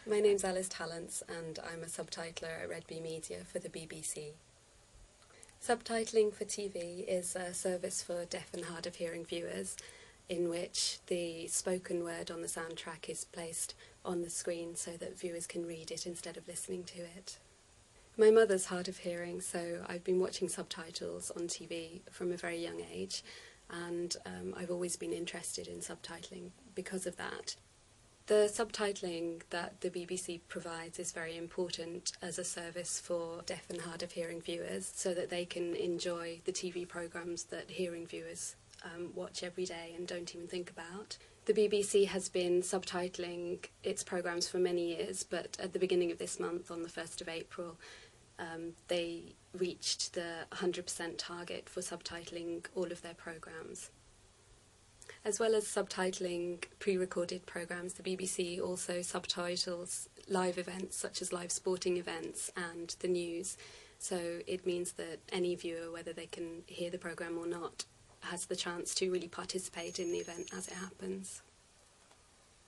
My name's Tallents and I'm a subtitler at Red Bee Media for the BBC. Subtitling for TV is a service for deaf and hard of hearing viewers in which the spoken word on the soundtrack is placed on the screen so that viewers can read it instead of listening to it. My mother's hard of hearing, so I've been watching subtitles on TV from a very young age, and I've always been interested in subtitling because of that. The subtitling that the BBC provides is very important as a service for deaf and hard of hearing viewers so that they can enjoy the TV programmes that hearing viewers watch every day and don't even think about. The BBC has been subtitling its programmes for many years, but at the beginning of this month, on the 1st of April, they reached the 100% target for subtitling all of their programmes. As well as subtitling pre-recorded programmes, the BBC also subtitles live events such as live sporting events and the news. So it means that any viewer, whether they can hear the programme or not, has the chance to really participate in the event as it happens.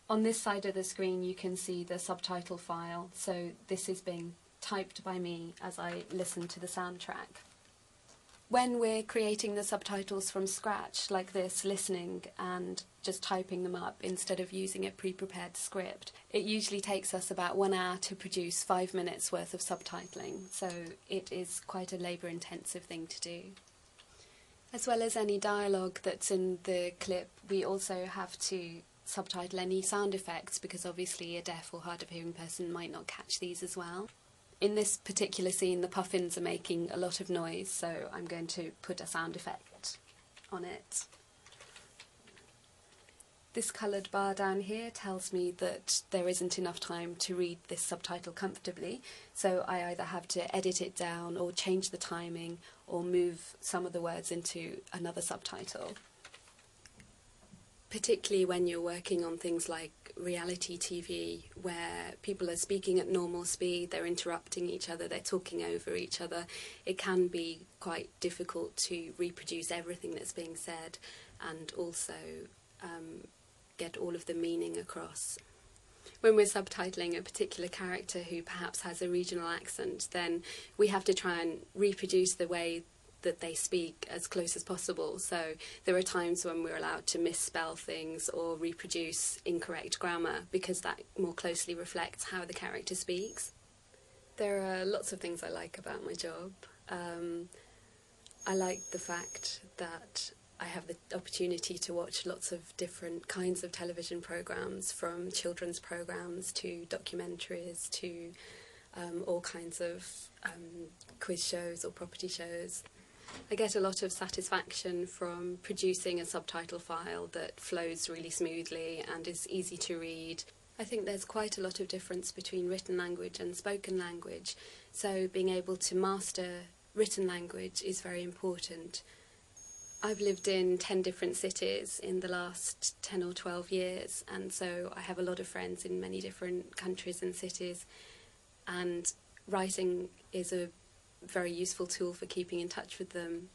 On this side of the screen you can see the subtitle file, so this is being typed by me as I listen to the soundtrack. When we're creating the subtitles from scratch, like this, listening and just typing them up instead of using a pre-prepared script, it usually takes us about 1 hour to produce 5 minutes worth of subtitling, so it is quite a labour-intensive thing to do. As well as any dialogue that's in the clip, we also have to subtitle any sound effects because obviously a deaf or hard of hearing person might not catch these as well. In this particular scene, the puffins are making a lot of noise, so I'm going to put a sound effect on it. This coloured bar down here tells me that there isn't enough time to read this subtitle comfortably, so I either have to edit it down or change the timing or move some of the words into another subtitle. Particularly when you're working on things like reality TV, where people are speaking at normal speed, they're interrupting each other, they're talking over each other, it can be quite difficult to reproduce everything that's being said and also get all of the meaning across. When we're subtitling a particular character who perhaps has a regional accent, then we have to try and reproduce the way that they speak as close as possible. So there are times when we're allowed to misspell things or reproduce incorrect grammar because that more closely reflects how the character speaks. There are lots of things I like about my job. I like the fact that I have the opportunity to watch lots of different kinds of television programmes, from children's programmes to documentaries to all kinds of quiz shows or property shows. I get a lot of satisfaction from producing a subtitle file that flows really smoothly and is easy to read. I think there's quite a lot of difference between written language and spoken language, so being able to master written language is very important. I've lived in 10 different cities in the last 10 or 12 years, and so I have a lot of friends in many different countries and cities, and writing is a very useful tool for keeping in touch with them.